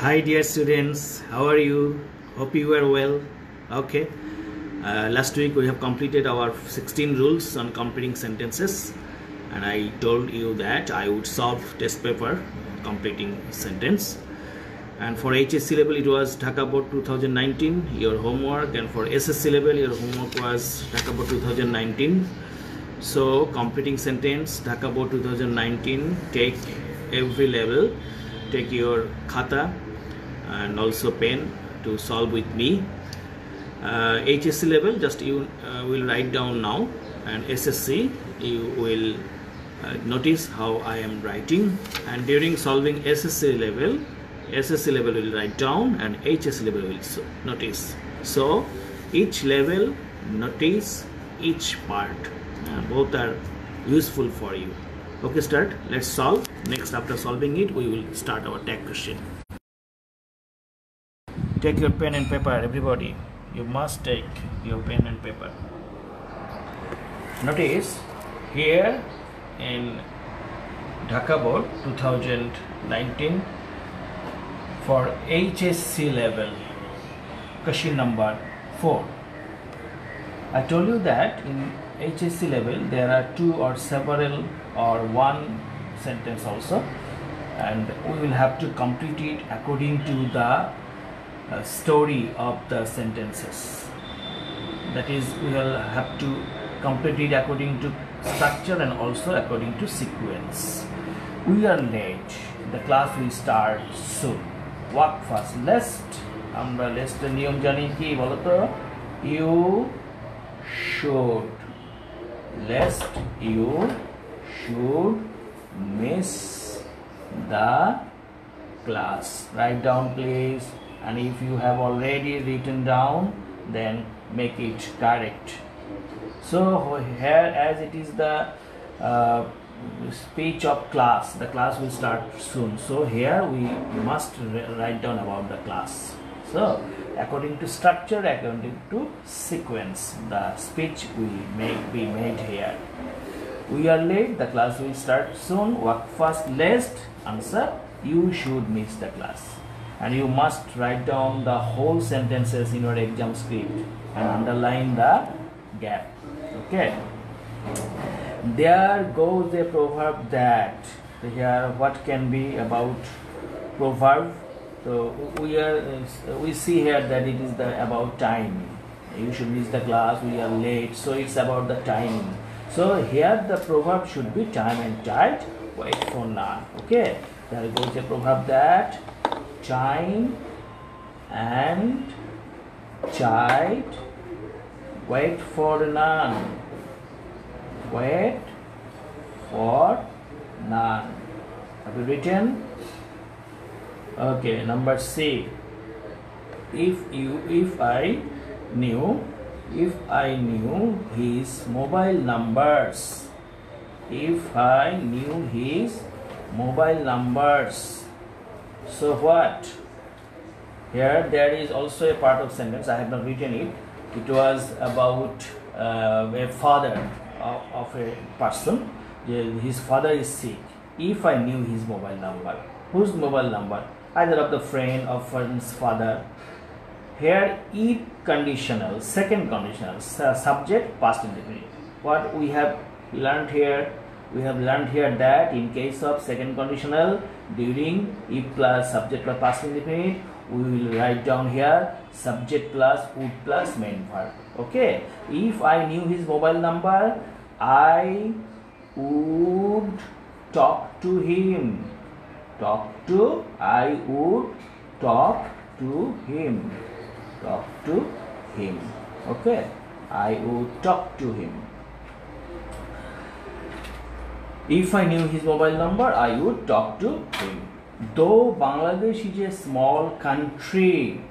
Hi dear students, how are you? Hope you are well. Okay. Last week we have completed our 16 rules on completing sentences, and I told you that I would solve test paper completing sentence. And for HSC level it was Dhaka Board 2019 your homework, and for SSC level your homework was Dhaka Board 2019. So completing sentence Dhaka Board 2019, take every level, take your khata and also pen to solve with me. HSC level just you will write down now, and SSC you will notice how I am writing, and during solving SSC level will write down and HSC level will notice. So each level notice each part, both are useful for you. Okay, start. Let's solve. Next, after solving it, we will start our tag question. Take your pen and paper, everybody. You must take your pen and paper. Notice here in Dhaka Board 2019 for HSC level, question number 4. I told you that in HSC level there are two or several or one sentence also, and we will have to complete it according to the story of the sentences. That is, we will have to complete it according to structure and also according to sequence. We are late. The class will start soon. Walk fast. Lest আমরা lest নিয়ম জানি কি বলতো? You should. Lest you should miss the class. Write down please, and if you have already written down, then make it correct. So here, as it is the speech of class, the class will start soon, so here we must write down about the class. So according to structure, according to sequence, the speech will be made here. We are late, the class will start soon. Walk fast. Lest answer, you should miss the class. And you must write down the whole sentences in your exam script and underline the gap. Okay. There goes a proverb that. Here what can be about proverb? So we see here that it is about time. You should miss the class, we are late, so it's about the timing. So here the proverb should be time and tide, wait for none. Okay, there goes a proverb that time and tide wait for none. Wait for none. Have you written? Okay, number C. If I knew his mobile numbers. If I knew his mobile numbers. So what? Here there is also a part of sentence. I have not written it. It was about a father of a person. His father is sick. If I knew his mobile number. Whose mobile number? Either of the friend or friend's father. Here it conditional, second conditional, subject past indefinite. What we have learned here? We have learned here that in case of second conditional, during if plus subject plus past indefinite, we will write down here subject plus would plus main verb. Okay. If I knew his mobile number, I would talk to him. I would talk to him. Talk to him. Okay. I would talk to him. If I knew his mobile number, I would talk to him. Though Bangladesh is a small country,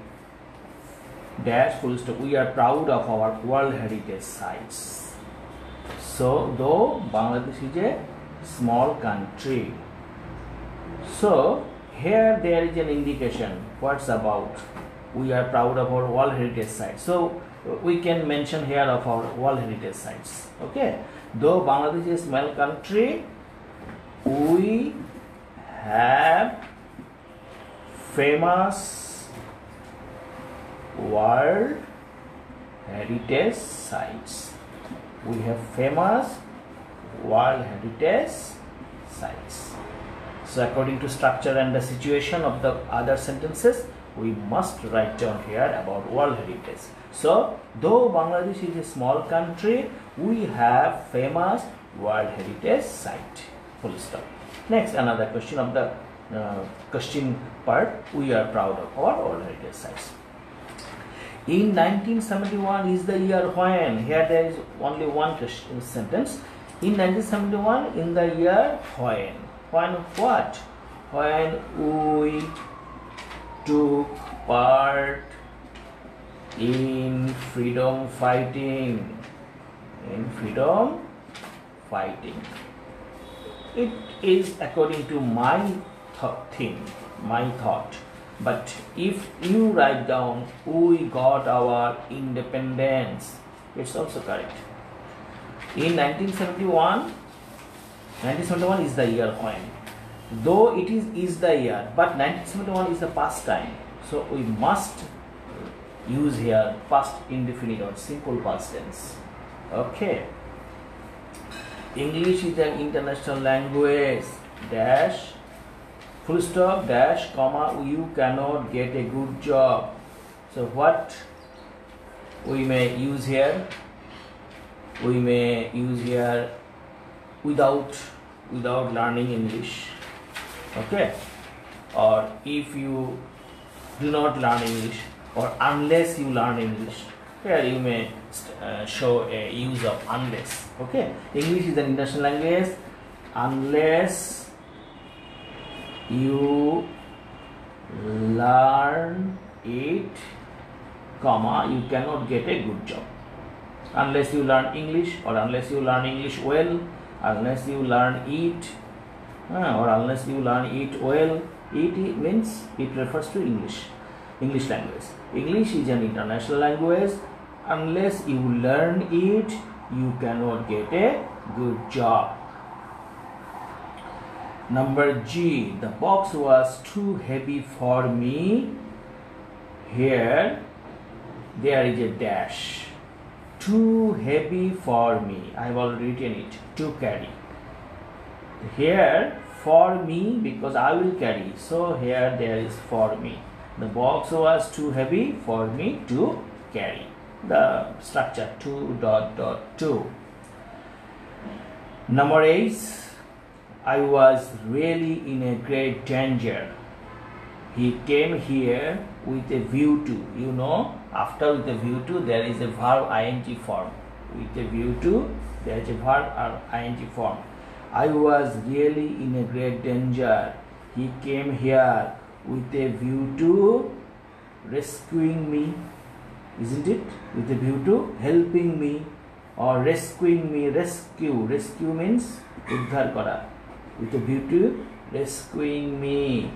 dash full stop, we are proud of our World Heritage Sites. So, though Bangladesh is a small country. So, here there is an indication what's about. We are proud of our World Heritage Sites. So, we can mention here of our World Heritage Sites. Okay. Though Bangladesh is a small country, we have famous World Heritage Sites. We have famous World Heritage Sites. So according to structure and the situation of the other sentences, we must write down here about World Heritage. So though Bangladesh is a small country, we have famous World Heritage Site. Full stop. Next, another question of the question part. We are proud of our World Heritage Sites. In 1971 is the year when. Here there is only one sentence. In 1971, in the year when. When what? When we took part in freedom fighting. In freedom fighting. It is according to my thought. But if you write down, we got our independence, it's also correct. In 1971 is the year when. Though it is the year, but 1971 is the past time. So we must use here past indefinite or simple past tense. Okay. English is an international language. Dash, full stop, dash, comma, you cannot get a good job. So what we may use here? We may use here without learning English. Okay. Or if you do not learn English, or unless you learn English, here you may show a use of unless. Okay. English is an international language. Unless you learn it, comma, you cannot get a good job. Unless you learn English, or unless you learn English well, unless you learn it, or unless you learn it well. It means it refers to English language. English is an international language. Unless you learn it, you cannot get a good job. Number G, the box was too heavy for me. Here there is a dash. Too heavy for me. I have already written it, to carry. Here for me, because I will carry, so here there is for me. The box was too heavy for me to carry. The structure 2.2. Number 8, I was really in a great danger. He came here with a view to. You know, after with a view to, there is a verb ing form. With a view to, there is a verb ing form. I was really in a great danger. He came here with a view to rescuing me. Isn't it? With a view to helping me or rescuing me. Rescue means uddhar kora. With a view to rescuing me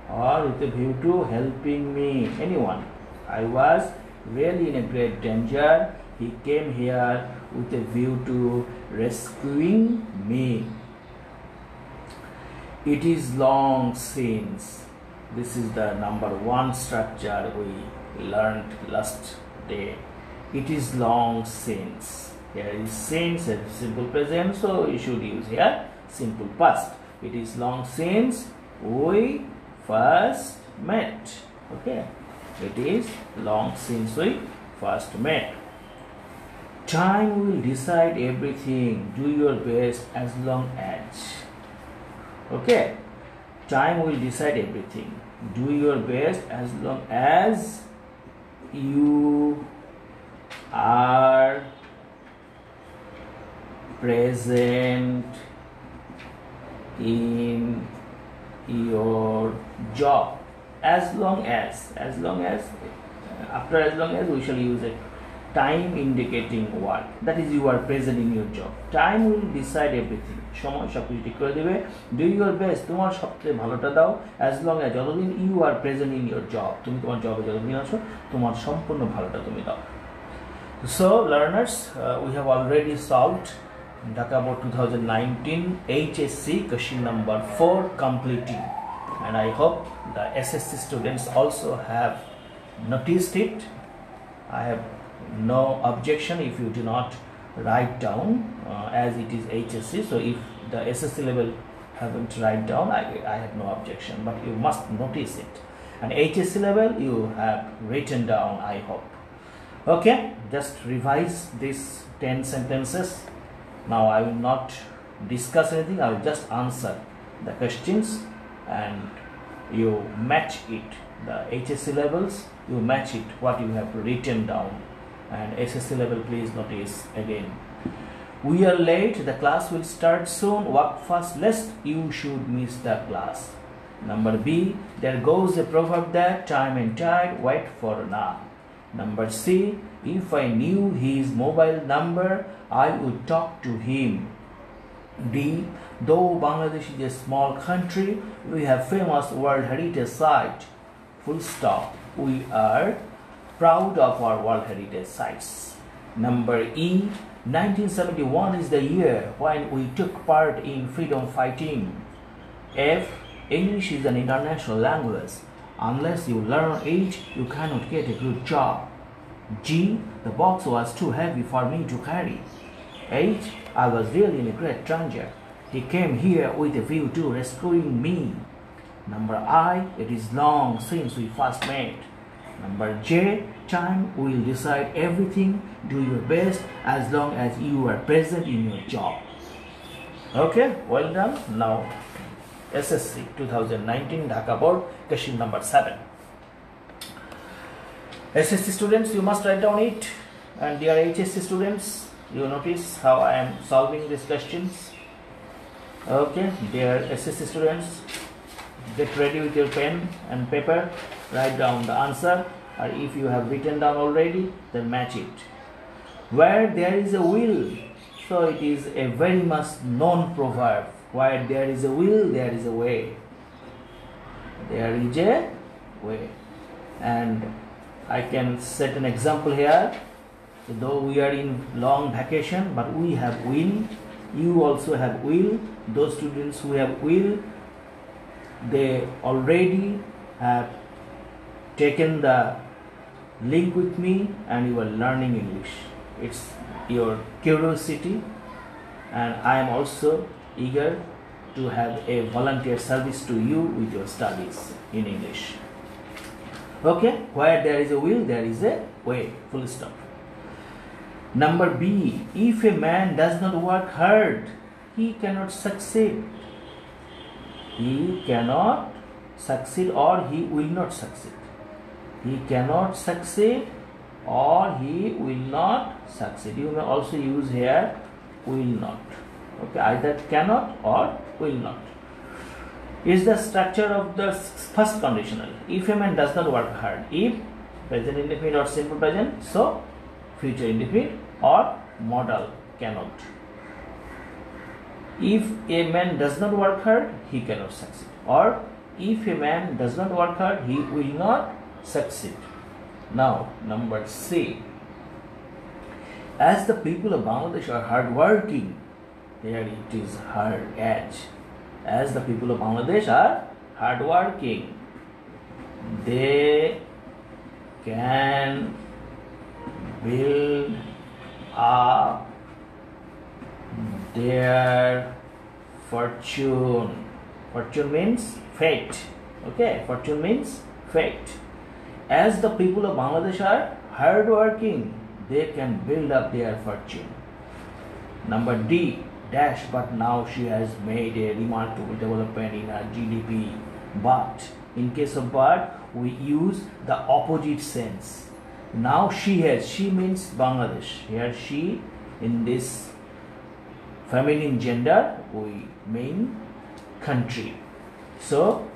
or with a view to helping me. Anyone. I was really in a great danger. He came here with a view to rescuing me. It is long since. This is the number 1 structure we learned last day. It is long since. Here is since, a simple present, so you should use here simple past. It is long since we first met. Okay. It is long since we first met. Time will decide everything. Do your best as long as. Okay. Time will decide everything. Do your best as long as you are present in your job. As long as, after as long as we shall use a time indicating word. That is, you are present in your job. Time will decide everything. সময় সবকিছু ঠিক করে দেবে. Do your best, তোমার সবচেয়ে ভালোটা দাও. As long as, যতদিন you are present in your job, তুমি তোমার জবে যতদিন আছো, তোমার সম্পূর্ণ ভালোটা তুমি দাও. So learners, we have already solved Dhaka Board 2019 HSC question number 4 completing. and I hope the SSC students also have noticed it. I have no objection if you do not write down, as it is HSC. So if the SSC level haven't write down, I have no objection, but you must notice it. And HSC level you have written down, I hope. Okay, just revise these 10 sentences. Now I will not discuss anything, I will just answer the questions and you match it. The HSC levels, you match it what you have written down, and SSC level please notice again. We are late, the class will start soon, walk fast lest you should miss the class. Number B, there goes a proverb that time and tide wait for none. Number C, if I knew his mobile number, I would talk to him. D, though Bangladesh is a small country, we have famous World Heritage Site. Full stop. We are proud of our World Heritage Sites. Number E, 1971 is the year when we took part in freedom fighting. F, English is an international language. Unless you learn it, you cannot get a good job. G, the box was too heavy for me to carry. H, I was really in a great danger. He came here with a view to rescuing me. Number I, it is long since we first met. Number J, time will decide everything. Do your best as long as you are present in your job. Okay, well done. Now SSC 2019 Dhaka Board question number 7. SSC students, you must write down it, and dear HSC students, you notice how I am solving these questions. Okay, dear SSC students, get ready with your pen and paper, write down the answer, or if you have written down already, then match it. Where there is a will, so it is a very much known proverb. Where there is a will, there is a way. There is a way. And I can set an example here. Though we are in long vacation, but we have will. You also have will. Those students who have will, they already have taken the link with me and you are learning English. It's your curiosity, and I am also eager to have a volunteer service to you with your studies in English. Okay, where there is a will, there is a way. Full stop. Number B, if a man does not work hard, he cannot succeed. He cannot succeed or he will not succeed. He cannot succeed or he will not succeed. You may also use here will not. Okay, either cannot or will not. Is the structure of the first conditional. If a man does not work hard, if present indefinite or simple present, so future indefinite or modal cannot. If a man does not work hard, he cannot succeed. Or if a man does not work hard, he will not succeed. Now, number C. As the people of Bangladesh are hardworking, here it is hard edge. As the people of Bangladesh are hardworking, they can build up their fortune. Fortune means fate. Okay, fortune means fate. As the people of Bangladesh are hardworking, they can build up their fortune. Number D, dash, but now she has made a remarkable development in her GDP. But in case of but, we use the opposite sense. Now she has, she means Bangladesh. Here she, in this feminine gender, we mean country. So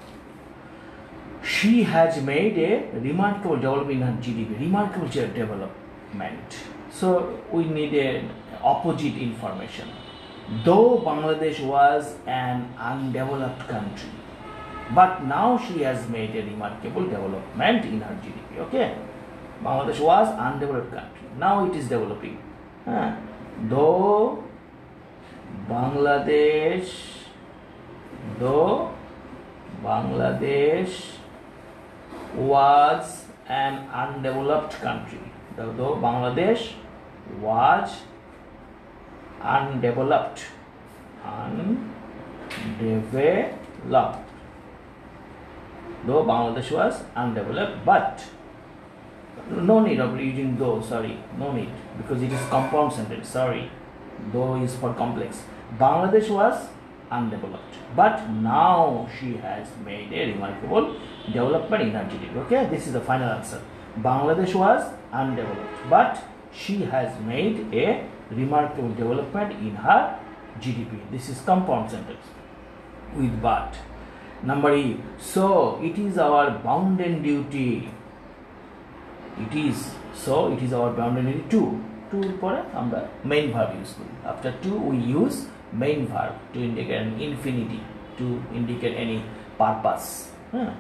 she has made a remarkable development in her GDP. Remarkable development. So we need an opposite information. Though Bangladesh was an undeveloped country, but now she has made a remarkable development in her GDP. Okay, Bangladesh was undeveloped country. Now it is developing. Though Bangladesh was an undeveloped country. Though Bangladesh was undeveloped. Though Bangladesh was undeveloped, but no need of using though, sorry, no need, because it is compound sentence, sorry. Though is for complex. Bangladesh was undeveloped, but now she has made a remarkable development in her GDP. Okay, this is the final answer. Bangladesh was undeveloped, but she has made a remarkable development in her GDP. This is compound sentence with but. Number E. So it is our bounden duty. It is our bounden duty to পরে আমরা main verb use করি. After to we use main verb to indicate an infinity, to indicate any purpose.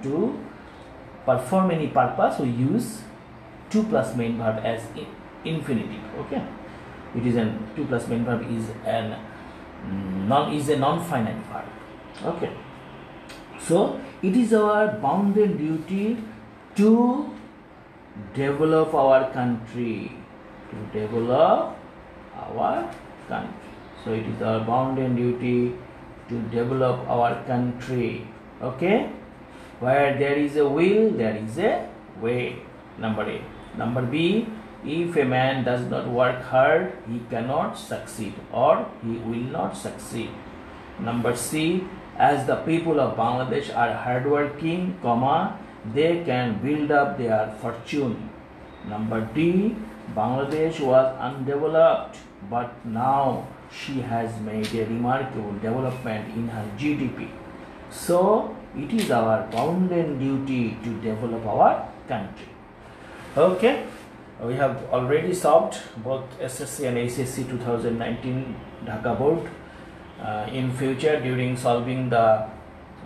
To perform any purpose we use to plus main verb as infinitive. Okay, it is an to plus main verb is a non-finite verb. Okay, so it is our bounden duty to develop our country. To develop our country. So it is our bounden duty to develop our country. Okay, where there is a will, there is a way. Number A. Number B. If a man does not work hard, he cannot succeed or he will not succeed. Number C. As the people of Bangladesh are hardworking, they can build up their fortune. Number D. Bangladesh was undeveloped, but now she has made a remarkable development in her GDP. So it is our bounden duty to develop our country. Okay, we have already solved both SSC and HSC 2019 Dhaka board. In future, during solving the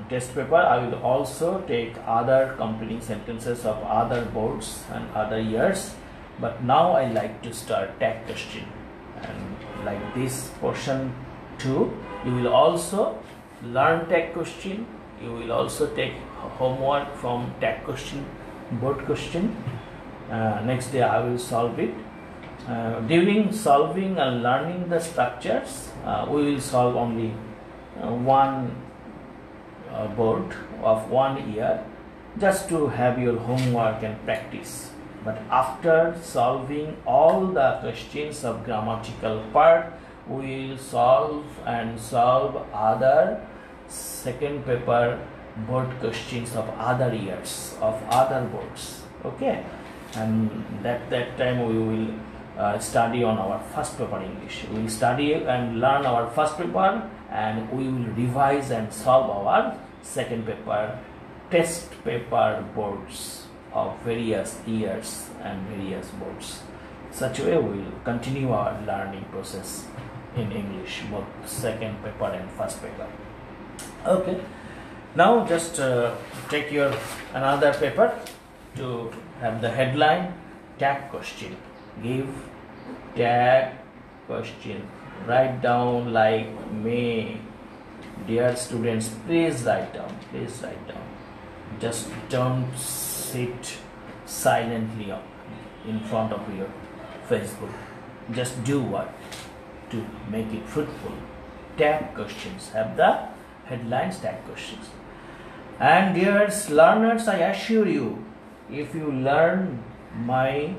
test paper, I will also take other completing sentences of other boards and other years. But now I like to start tag question, and like this portion too, you will also learn tag question. You will also take homework from tag question, board question. Next day I will solve it. During solving and learning the structures, we will solve only one board of 1 year, just to have your homework and practice. But after solving all the questions of grammatical part, we will solve other second paper board questions of other years, of other boards. Okay, and that time we will study on our first paper English. We will study and learn our first paper, and we will revise and solve our second paper test paper boards of various years and various boards. Such a way we will continue our learning process in English, both second paper and first paper. Okay, now just take your another paper to have the headline tag question. Give tag question. Write down like May. Dear students, please write down. Please write down. Just don't sit silently in front of your Facebook. Just do what to make it fruitful. Tag questions. Have the headlines tag questions. And dear learners, I assure you, if you learn my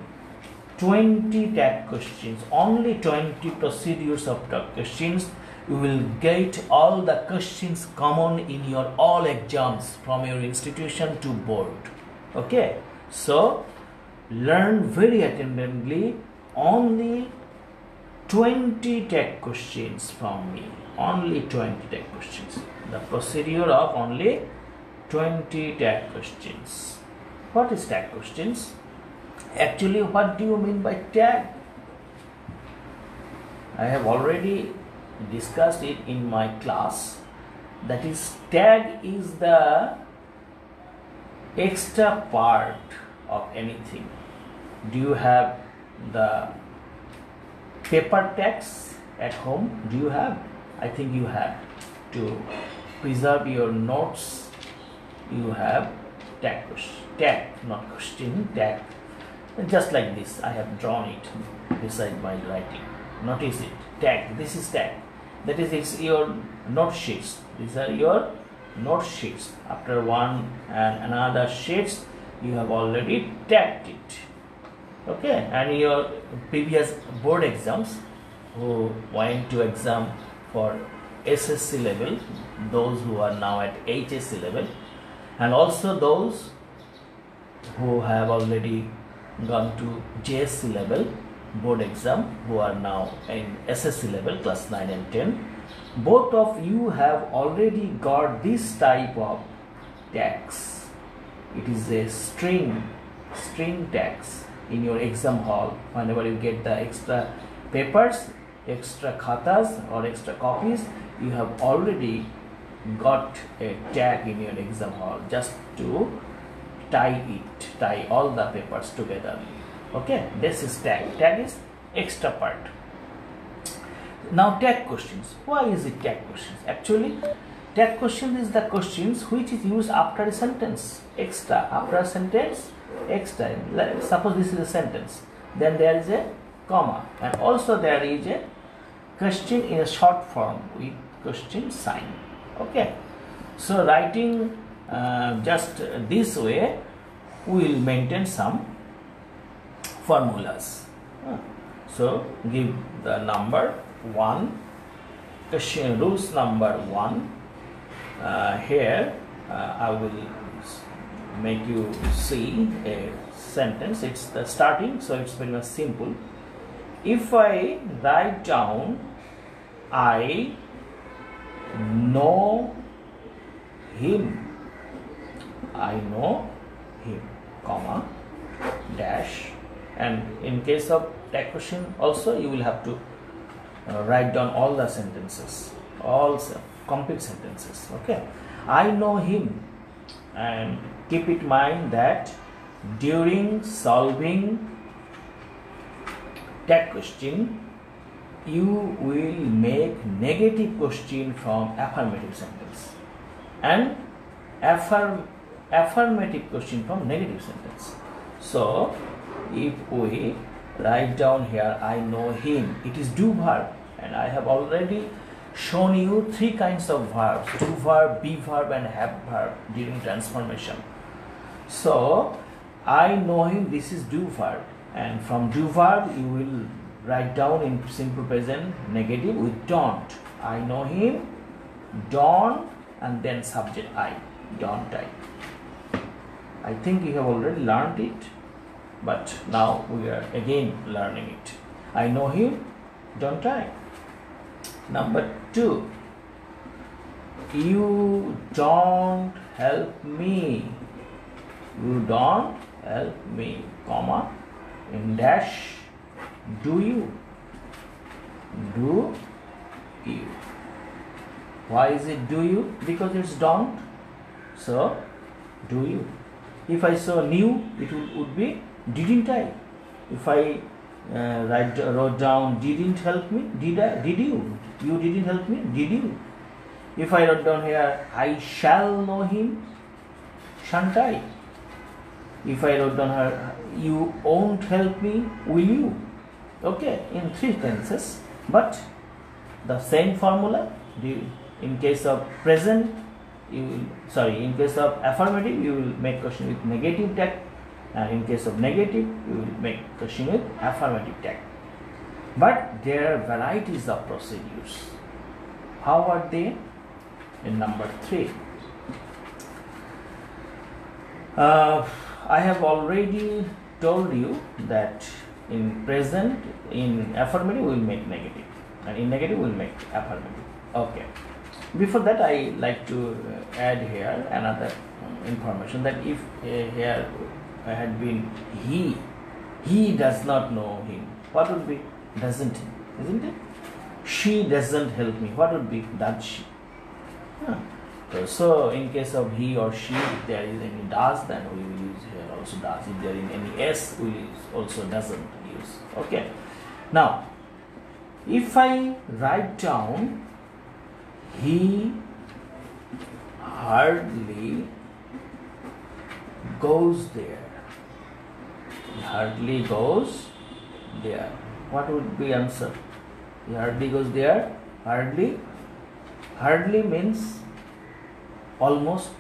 20 tag questions, only 20 procedures of tag questions, you will get all the questions common in your all exams from your institution to board. Okay, so learn very attentively only 20 tag questions from me. Only 20 tag questions. The procedure of only 20 tag questions. What is tag questions? Actually, what do you mean by tag? I have already discussed it in my class. That is, tag is the extra part of anything. Do you have the paper tags at home? Do you have? I think you have, to preserve your notes you have tag question, tag, not question, tag. Just like this, I have drawn it beside my writing. Notice it, tag. This is tag. That is, it's your note sheets. These are your note sheets. After one and another sheets, you have already tagged it. Okay, and your previous board exams, who went to exam for SSC level, those who are now at HSC level, and also those who have already gone to JSC level board exam, who are now in SSC level class 9 and 10, both of you have already got this type of tags. It is a string tags in your exam hall. Whenever you get the extra papers, extra khatas or extra copies, you have already got a tag in your exam hall just to tie all the papers together. Okay, this is tag. Tag is extra part. Now tag questions. Why is it tag questions? Actually, tag question is the questions which is used after a sentence. Extra, after a sentence, extra. Suppose this is a sentence, then there is a comma, and also there is a question in a short form with question sign. Okay, so writing just this way, we will maintain some formulas. So give the number 1, question rules number 1. Here I will make you see a sentence. It's the starting, so it's very much simple. If I write down, I know him, comma, dash, and in case of tag question also you will have to write down all the sentences, all complete sentences. Okay, I know him, and keep in mind that during solving tag question you will make negative question from affirmative sentence and affirmative question from negative sentence. So if we write down here, I know him, it is do verb, and I have already shown you 3 kinds of verbs: do verb, be verb, and have verb during transformation. So I know him, this is do verb, and from do verb you will write down in simple present negative with don't. I know him, don't, and then subject I, don't I. I think you have already learned it, but now we are again learning it. I know him, don't I. Number 2, you don't help me, you don't help me, comma, in dash, do you. Why is it do you? Because it's don't, so do you. If I saw knew, it would be didn't I. If I wrote down didn't help me, did you didn't help me, did you. If I wrote down here I shall know him, shan't I. If I wrote down here you won't help me, will you. Okay, in 3 tenses, but the same formula. In case of present, in case of affirmative, you will make question with negative tag, and in case of negative, you will make question with affirmative tag. But there are varieties of procedures. How are they? In number 3, I have already told you that in present, in affirmative we will make negative, and in negative we will make affirmative. Okay. Before that, I like to add here another information, that if here had been he does not know him, what would be doesn't he, isn't it? She doesn't help me, what would be does she? So in case of he or she, if there is any does, then we will use here also does. If there is any s, we will also doesn't use. Okay. Now, if I write down he hardly goes there. He hardly goes there. What would be answer? He hardly goes there. Hardly. Hardly means almost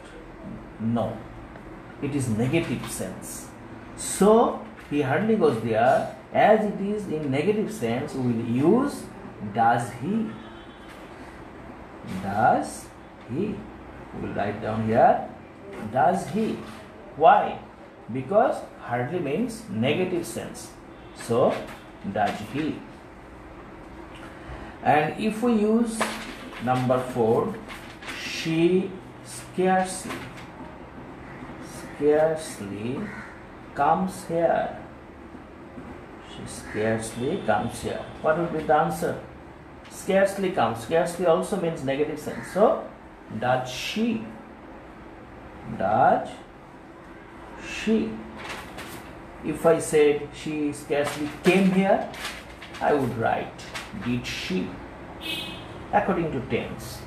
no. It is negative sense. So he hardly goes there. As it is in negative sense, we will use does he. Does he. We will write down here. Does he. Why? Because hardly means negative sense. So does he. And if we use number 4, she scarcely comes here. She scarcely comes here. What would be the answer? Scarcely comes. Scarcely also means negative sense. So does she. Does she. If I said she scarcely came here, I would write did she, according to tense.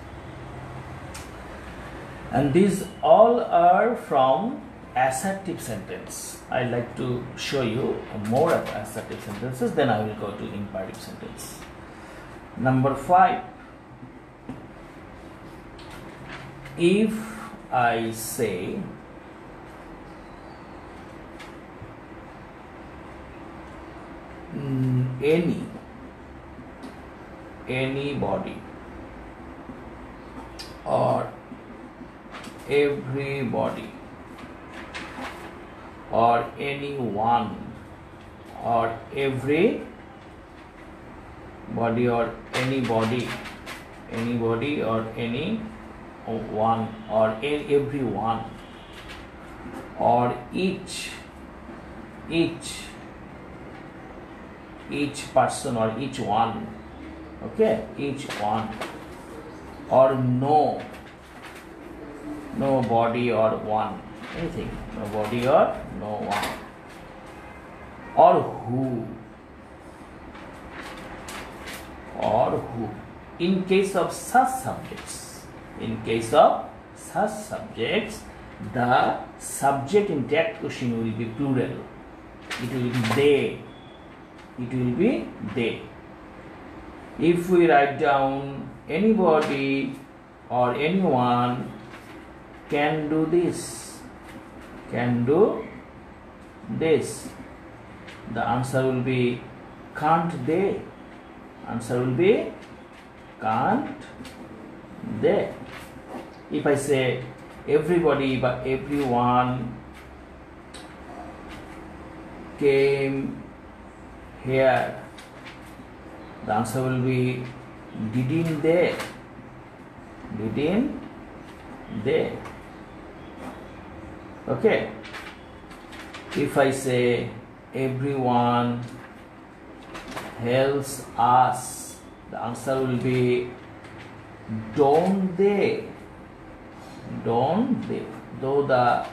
And these all are from assertive sentence. I like to show you more of assertive sentences, then I will go to imperative sentence. Number 5. If I say anybody or everybody or anyone or everybody or anybody or anyone or everyone or each person or each one, okay, each one, or nobody or one, anything, nobody or no one, or who, in case of such subjects, the subject in that question will be plural. It will be they. If we write down anybody or anyone can do this, the answer will be can't they. Answer will be can't they. If I say everybody but everyone came here, the answer will be didn't they. Okay. If I say everyone helps us, the answer will be don't they. Though the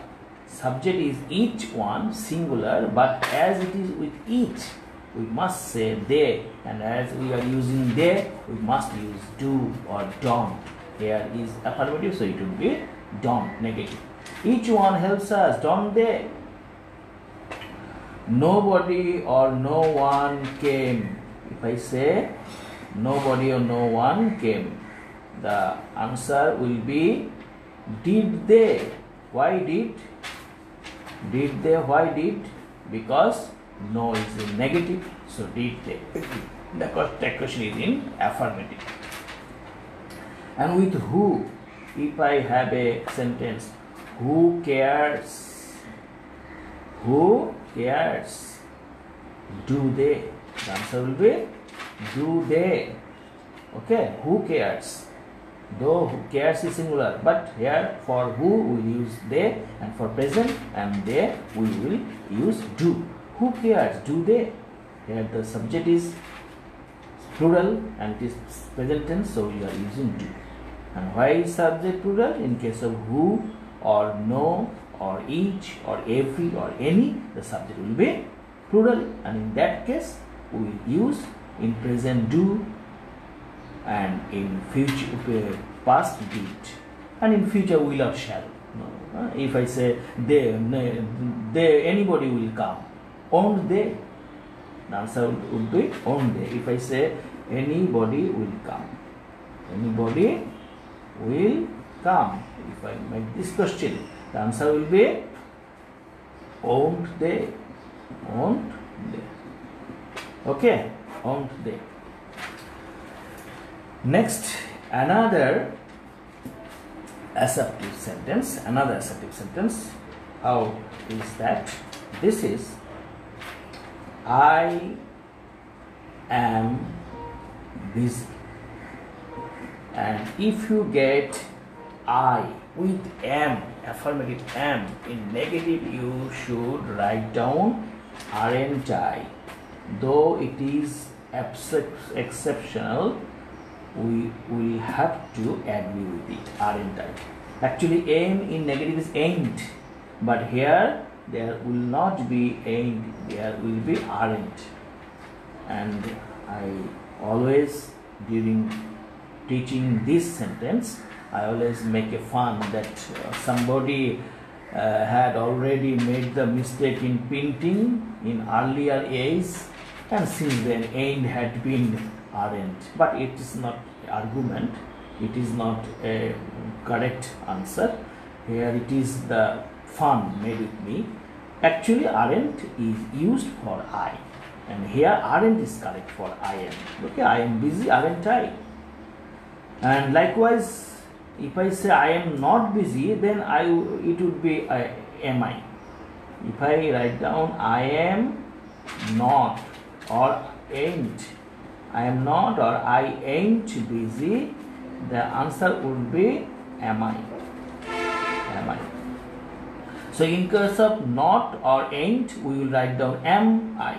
subject is each one singular, but as it is with each, we must say they, and as we are using they, we must use do or don't. Here is affirmative, so it will be don't, negative. Each one helps us, don't they? Nobody or no one came. If I say nobody or no one came, the answer will be did they. Why did? Did they? Why did? Because no is in negative, so did they. The question is in affirmative. And with who, if I have a sentence, who cares? Who cares? Do they? The answer will be do they. Okay, who cares? Though who cares is singular, but here for who we will use they, and for present and they we will use do. Who cares? Do they? Here the subject is plural and it is present tense, so we are using do. And why is subject plural? In case of who or no or each or every or any, the subject will be plural, and in that case we will use in present do, and in future past did, and in future will or shall. No. If I say they, anybody will come. Won't they? The answer would be won't they. If I say anybody will come. Anybody will come. If I make this question, the answer will be won't they? Won't they? Okay, won't they? Next, another assertive sentence. Another assertive sentence. How is that? This is I am busy. And if you get I with am, affirmative am, in negative you should write down aren't I. Though it is exceptional, we will have to agree with it, aren't I. Actually, am in negative is ain't, but here there will not be ain't, there will be aren't. And I always, during teaching this sentence, I always make a fun that somebody had already made the mistake in printing in earlier age, and since then ain't had been aren't. But it is not argument, it is not a correct answer. Here it is the fun made with me. Actually aren't is used for I, and here aren't is correct for I am. Okay, I am busy, aren't I? And likewise, if I say I am not busy, then it would be am I. If I write down I am not or ain't, I am not or I ain't busy, the answer would be am I. Am I. So in case of not or ain't, we will write down am I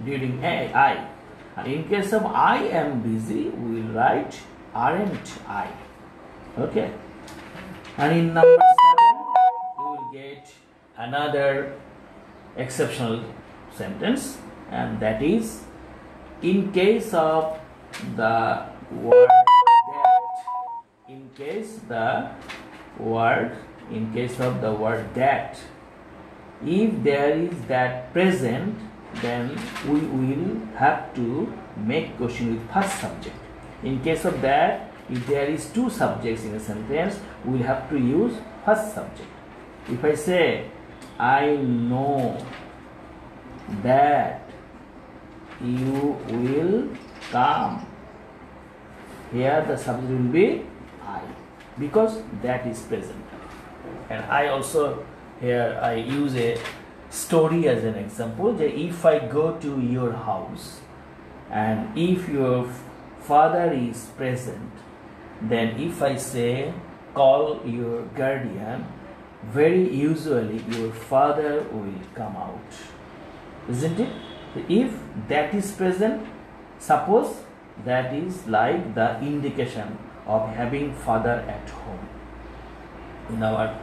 during I. And in case of I am busy, we will write aren't I. Okay. And in number 7, you will get another exceptional sentence, and that is in case of the word that. In case of the word that, if there is that present, then we will have to make question with first subject. In case of that, if there is two subjects in a sentence, we will have to use first subject. If I say I know that you will come, here the subject will be I, because that is present. And I also, here I use a story as an example, that if I go to your house and if your father is present, then if I say call your guardian, very usually your father will come out, isn't it? If that is present, suppose that is like the indication of having father at home. In our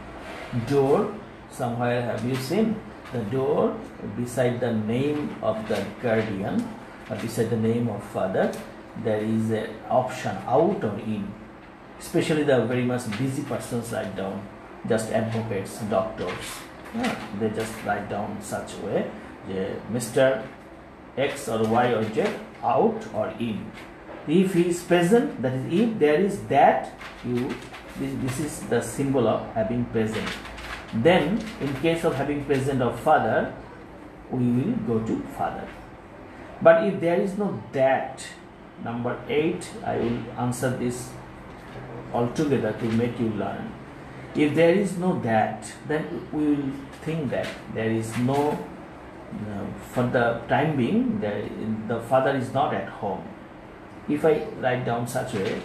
door, somewhere have you seen the door beside the name of the guardian, or beside the name of father, there is an option out or in. Especially the very much busy persons write down, just advocates, doctors, they just write down such a way, Mr. X or Y or Z, out or in. If he is present, that is, if there is that, this is the symbol of having present. Then in case of having present of father, we will go to father. But if there is no that, number 8, I will answer this altogether to make you learn. If there is no that, then we will think that there is no, for the time being, the father is not at home. If I write down such a way,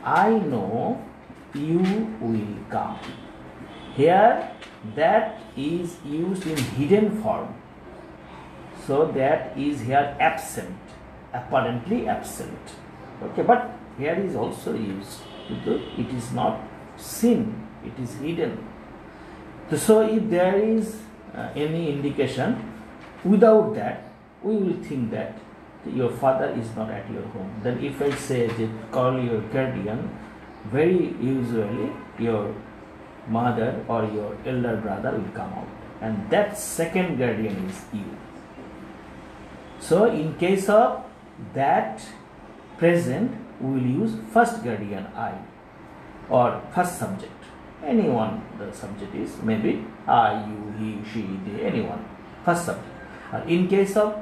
I know you will come. Here that is used in hidden form. So that is here absent, apparently absent. Okay, but here is also used. It is not seen, it is hidden. So if there is any indication without that, we will think that your father is not at your home. Then if I say that call your guardian, very usually your mother or your elder brother will come out, and that second guardian is you. So in case of that present, we will use first guardian I or first subject. Anyone the subject is, maybe I, you, he, she, they, anyone, first subject. In case of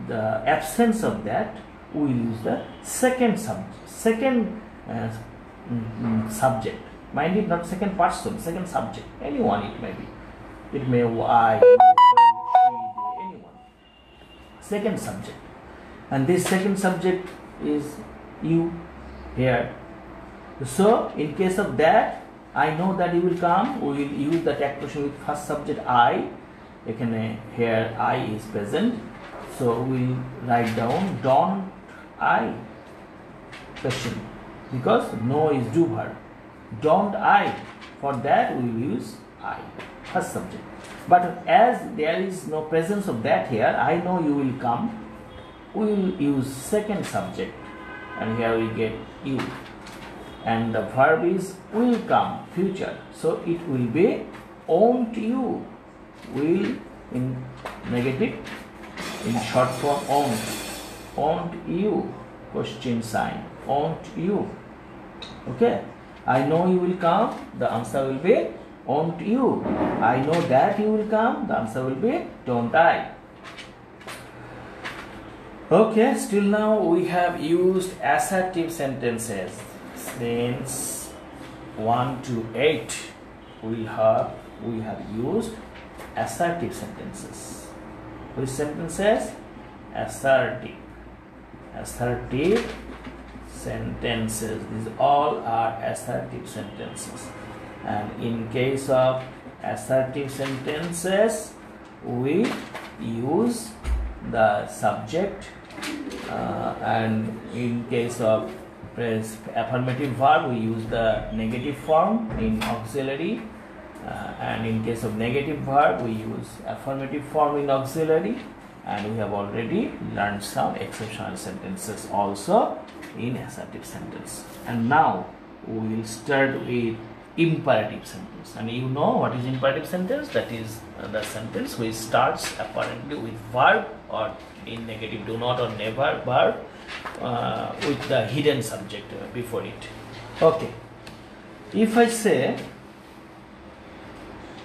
the absence of that, we will use the second subject, subject. Mind it, not second person, second subject. Anyone it may be. It may I, you, he, she, they, anyone. Second subject. And this second subject is you here. So in case of that, I know that you will come. We will use the tag question with first subject I. Here I is present. So we will write down don't I question, because no is do verb. Don't I. For that we will use I, first subject. But as there is no presence of that here, I know you will come. We will use second subject, and here we get you. And the verb is will come, future. So it will be won't you. Will in negative, in short form won't you, question sign, won't you. Okay, I know you will come, the answer will be won't you. I know that you will come, the answer will be don't I. Okay, still now we have used assertive sentences. Since 1 to 8 we have used assertive sentences. Which sentences? Assertive sentences. These all are assertive sentences. And in case of assertive sentences, we use the subject, and in case of affirmative verb, we use the negative form in auxiliary, and in case of negative verb, we use affirmative form in auxiliary. And we have already learned some exceptional sentences also in assertive sentence. And now we will start with imperative sentence. And you know what is imperative sentence? That is the sentence which starts apparently with verb, or in negative do not or never verb, with the hidden subject before it. Okay, if I say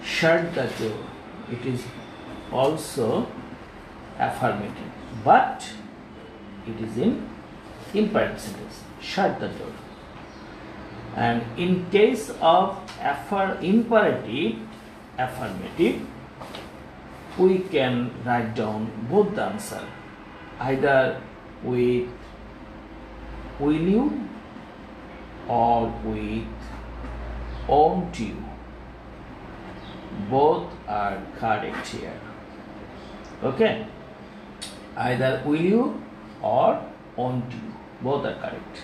shut the door, it is also affirmative, but it is in imperative sentence. Shut the door. And in case of imperative affirmative, we can write down both the answer, either with will you or with won't you. Both are correct here. Okay, either will you or won't you, both are correct.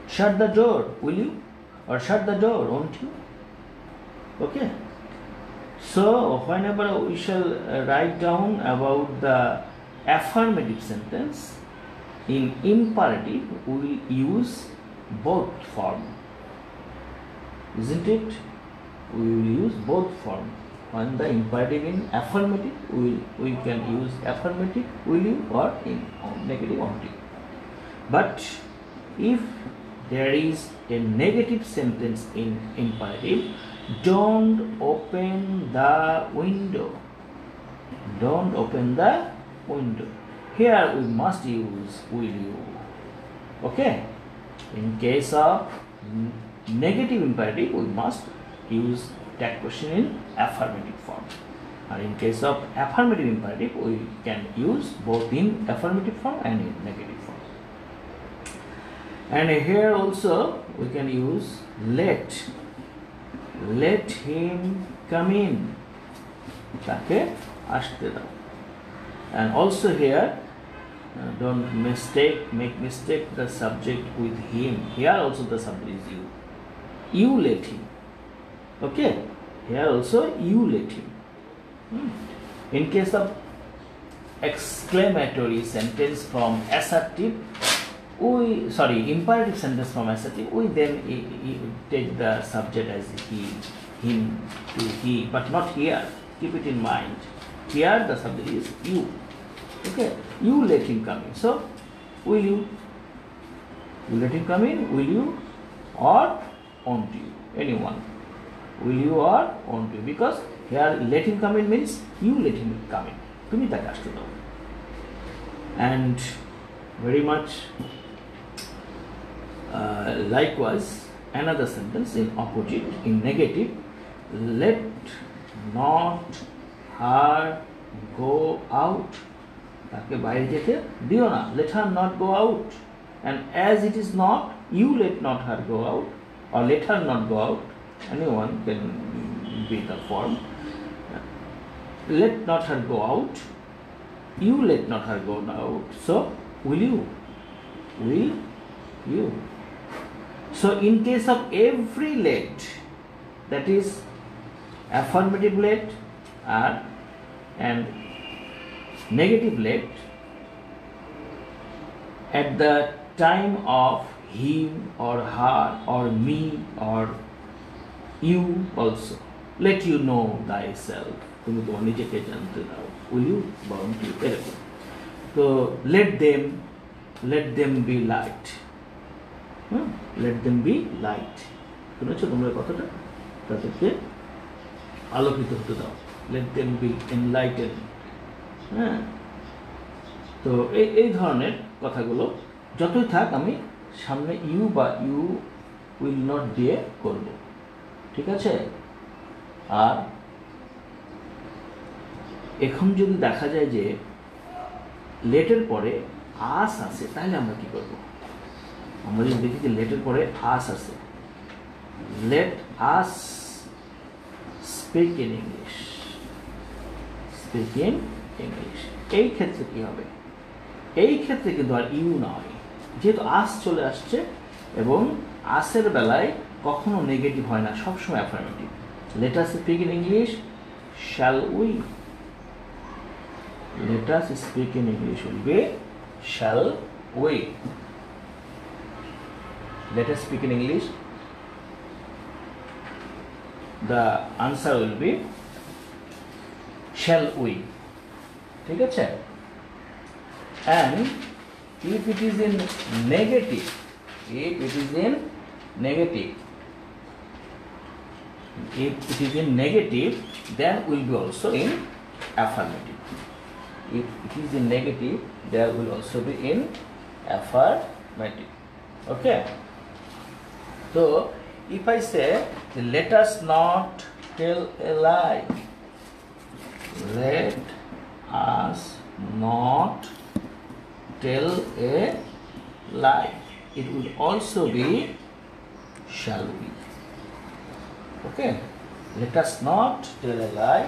Shut the door, will you, or shut the door, won't you? Okay, so whenever we shall write down about the affirmative sentence, in imperative we will use both form, isn't it? We will use both form. When the imperative in affirmative, we can use affirmative will you or in negative won't you. But if there is a negative sentence in imperative, don't open the window. Don't open the window. Here we must use will you. Okay. In case of negative imperative, we must use that question in affirmative form. And in case of affirmative imperative, we can use both in affirmative form and in negative form. And here also we can use let him come in. Okay, and also here don't make mistake the subject with him. Here also the subject is you. You let him. Okay, here also you let him. In case of exclamatory sentence from assertive, imperative sentence from assertive, we then take the subject as he. him, to he, but not here. Keep it in mind. Here the subject is you. Okay, you let him come in. So, will you? You let him come in, will you? Or won't you? Anyone. Will you or won't you? Because here let him come in means you let him come in. Tumi take ashte dao. And very much likewise, another sentence in opposite, in negative, let not her go out. তাকে বাইরে যেতে দিও না, let her not go out. And as it is not, you let not her go out, or let her not go out. Anyone can be the form. Let not her go out. You let not her go out. So, will you? Will you? So, in case of every let, that is affirmative let and negative let, at the time of him or her or me or you also, let you know thyself. তুমি তোমার নিজেকে জানতে দাও. Will you? Won't you? এরকম. So let them be light. Let them be light. শুনেছো তোমরা কথাটা? তাদেরকে আলোকিত হতে দাও. Let them be enlightened. হ্যাঁ, তো এই ধরনের কথাগুলো যতই থাক আমি সামনে ইউ বা ইউ উইল নট দিয়ে করব. ঠিক আছে? আর এখন যদি দেখা যায় যে লেটের পরে আস আছে, তাহলে আমরা কি করব? আমরা যদি দেখি যে লেটের পরে আস আছে, let us speak in English, speak in English, এই ক্ষেত্রে কি হবে? এই ক্ষেত্রে কিন্তু আর ইউ নয়, যেহেতু আস চলে আসছে এবং আসের বেলায় কখনো নেগেটিভ হয় না, সবসময় affirmative. Let us speak in English, shall we? Let us speak in English will be shall we? Let us speak in English. The answer will be shall we? ঠিক আছে? And if it is in negative, then will be also in affirmative. If it is in negative, there will also be in affirmative. Okay? So, if I say, let us not tell a lie, let us not tell a lie, it will also be shall we. Okay? Let us not tell a lie,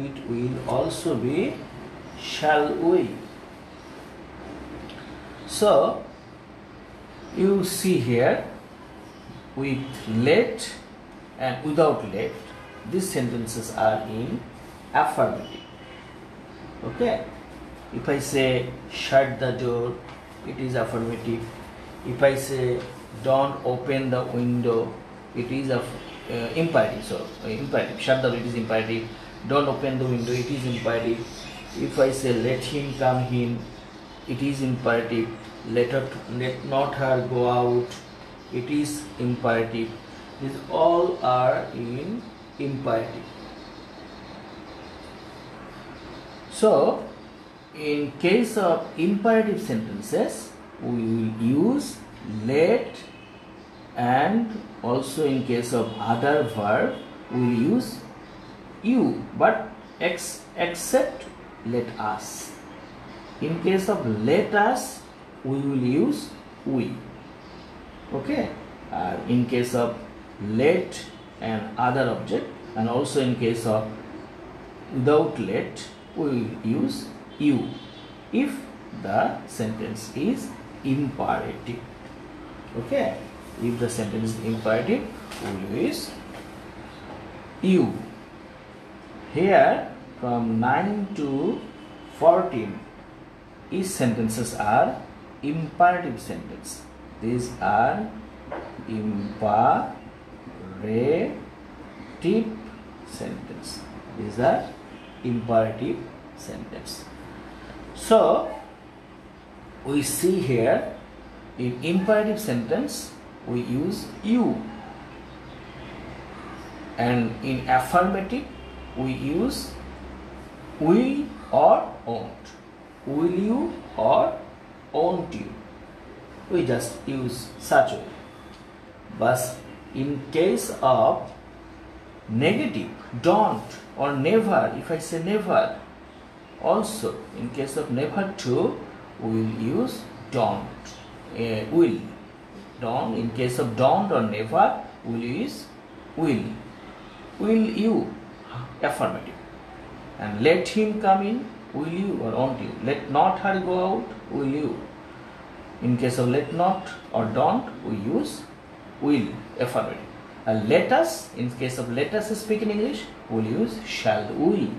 it will also be shall we. So you see here, with let and without let, these sentences are in affirmative. Okay? If I say shut the door, it is affirmative. If I say don't open the window, it is imperative. So imperative. Shut the door, it is imperative. Don't open the window, it is imperative. If I say let him come in, it is imperative. Let not her go out, it is imperative. These all are in imperative. So, in case of imperative sentences, we will use let, and also in case of other verb, we will use you, but except let us. In case of let us, we will use we. Okay? In case of let and other object, and also in case of without let, we will use you if the sentence is imperative. Okay? If the sentence is imperative, we will use you. Here, from 9 to 14, each sentences are imperative sentence. These are imperative imperative sentence. These are imperative sentence. So we see here in imperative sentence we use you, and in affirmative we use will or won't. Will you or won't you? We just use such way. But in case of negative, don't or never, if I say never, also in case of never to, we will use don't. Will. Don't. In case of don't or never, we will use will. Will you? Affirmative. And let him come in, will you or won't you? Let not her go out, will you? In case of let not or don't, we use will, affirmative. And let us, in case of let us speak in English, we'll use shall we.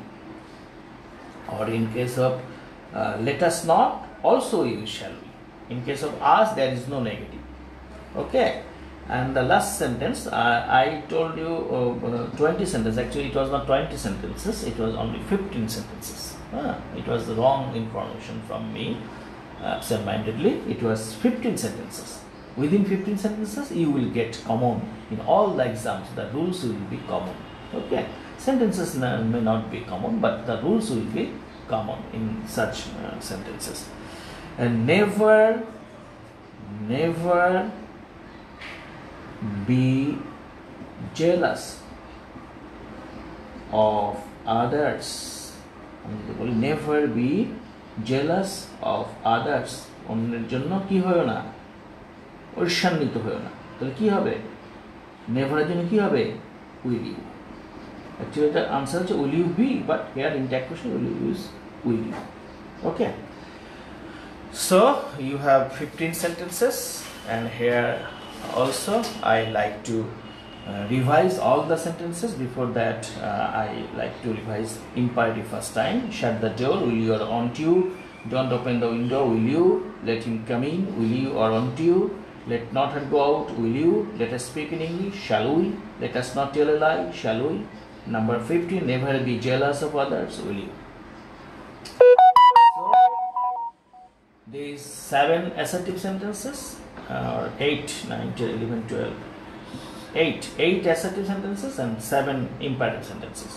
Or in case of let us not, also we use shall we. In case of us, there is no negative. Okay. And the last sentence, I told you 20 sentences. Actually, it was not 20 sentences. It was only 15 sentences. It was the wrong information from me, absent-mindedly. It was 15 sentences. Within 15 sentences, you will get common. In all the exams, the rules will be common. Okay. Sentences may not be common, but the rules will be common in such sentences. And never be jealous of others. Never be jealous of others. অন্যের জন্য কি হয় না, ঈর্ষান্বিত হয় না। তাহলে কি হবে? নেভারের জন্য কি হবে? Will you. Actually, the answer is will you be, but here in that question will you use will you. Okay. So you have 15 sentences, and here also I like to revise all the sentences. Before that, I like to revise imperative first time. Shut the door, will you or won't you? Don't open the window, will you? Let him come in, will you or won't you? Let not her go out, will you? Let us speak in English, shall we? Let us not tell a lie, shall we? Number 15, never be jealous of others, will you? So, these 7 assertive sentences, or 8, 9, 10, 11, 12, 8 assertive sentences and 7 imperative sentences.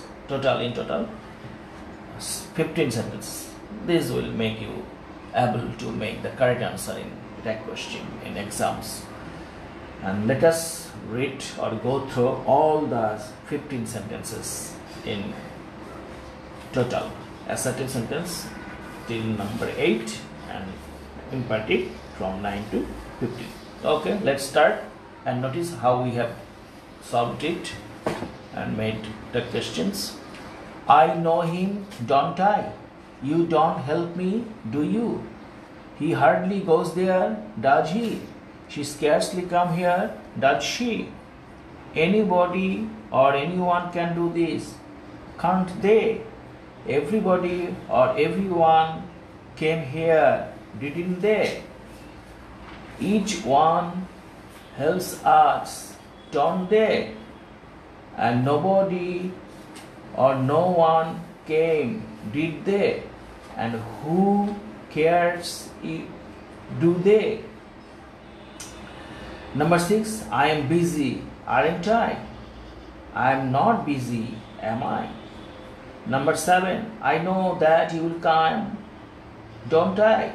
In total, 15 sentences. This will make you able to make the correct answer in that question in exams. And let us read or go through all the 15 sentences in total. Assertive sentence till number 8 and imperative from 9 to 15. Okay, let's start and notice how we have solved it and made the questions. I know him, don't I? You don't help me, do you? He hardly goes there, does he? She scarcely come here, does she? Anybody or anyone can do this, can't they? Everybody or everyone came here, didn't they? Each one helps us, don't they? And nobody or no one came, did they? And who cares, do they? Number 6, I am busy, aren't I? I am not busy, am I? Number 7, I know that you will come, don't I?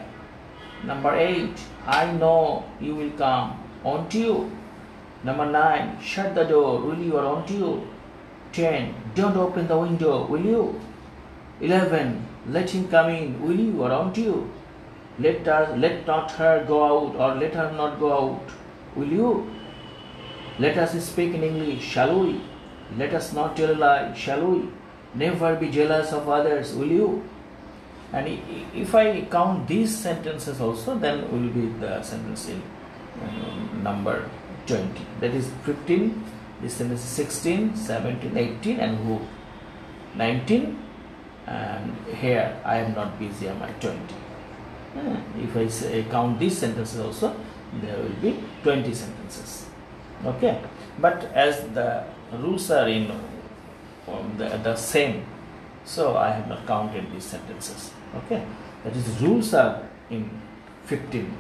Number 8, I know you will come, won't you? Number 9, shut the door, will you or won't you? 10, don't open the window, will you? 11, let him come in, will you or won't you? Let not her go out or let her not go out, will you? Let us speak in English, shall we? Let us not tell a lie, shall we? Never be jealous of others, will you? And if I count these sentences also, then will be the sentence in number 20. That is 15, this sentence is 16, 17, 18 and who? 19. And here I am not busy, am I? 20. If I count these sentences also, there will be 20 sentences. Okay, but as the rules are in the same, so I have not counted these sentences. Okay, that is, rules are in 15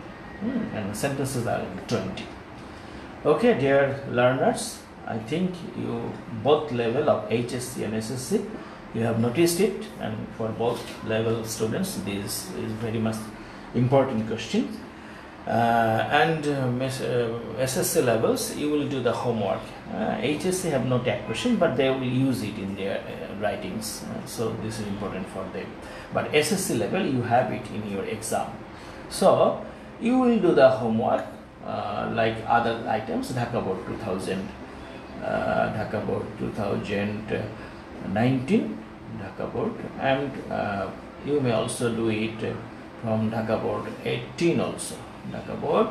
and sentences are in 20. Okay, dear learners, I think you both level of HSC and SSC, you have noticed it, and for both level students this is very much important question. SSC levels, you will do the homework. HSC have no tag question, but they will use it in their writings, so this is important for them. But SSC level, you have it in your exam, so you will do the homework like other items. Dhaka Board 2000, Dhaka Board 2019, Dhaka Board, and you may also do it from Dhaka Board 18 also. Dhaka Board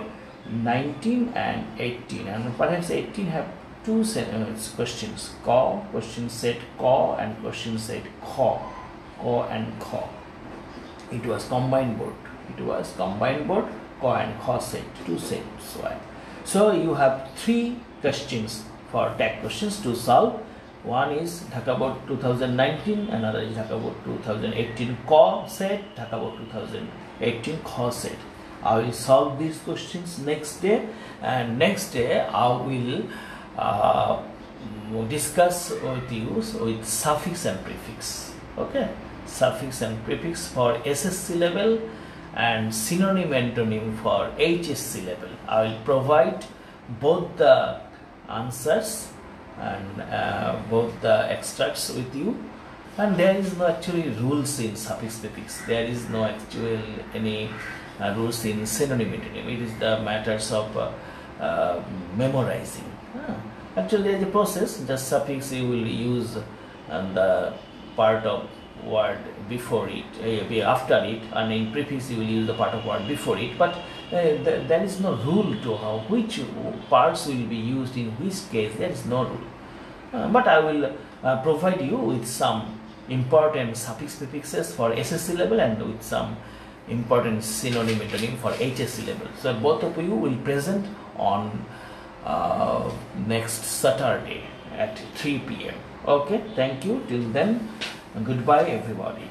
19 and 18, and perhaps 18 have two questions: Ka, question set Ka, and question set Kha. Ka and Kha. It was combined board. Ka and Kha set, two sets. So you have three questions for tag questions to solve. One is Dhaka Board 2019, another is Dhaka Board 2018 Ka set, Dhaka Board 2018 Kha set. I will solve these questions next day, and next day I will discuss with you with suffix and prefix. Okay, suffix and prefix for SSC level and synonym antonym for HSC level. I will provide both the answers and both the extracts with you, and there is no actually rules in suffix prefix. There is no actual any rules in synonym antonym. It is the matters of memorizing. Actually, there is a process. The suffix you will use the part of word before it, after it, and in prefix you will use the part of word before it. But there is no rule to how which parts will be used in which case. There is no rule. But I will provide you with some important suffix prefixes for SSC level and with some important synonym antonym for HSC level. So both of you will present on next Saturday at 3 p.m. Okay, thank you. Till then, goodbye everybody.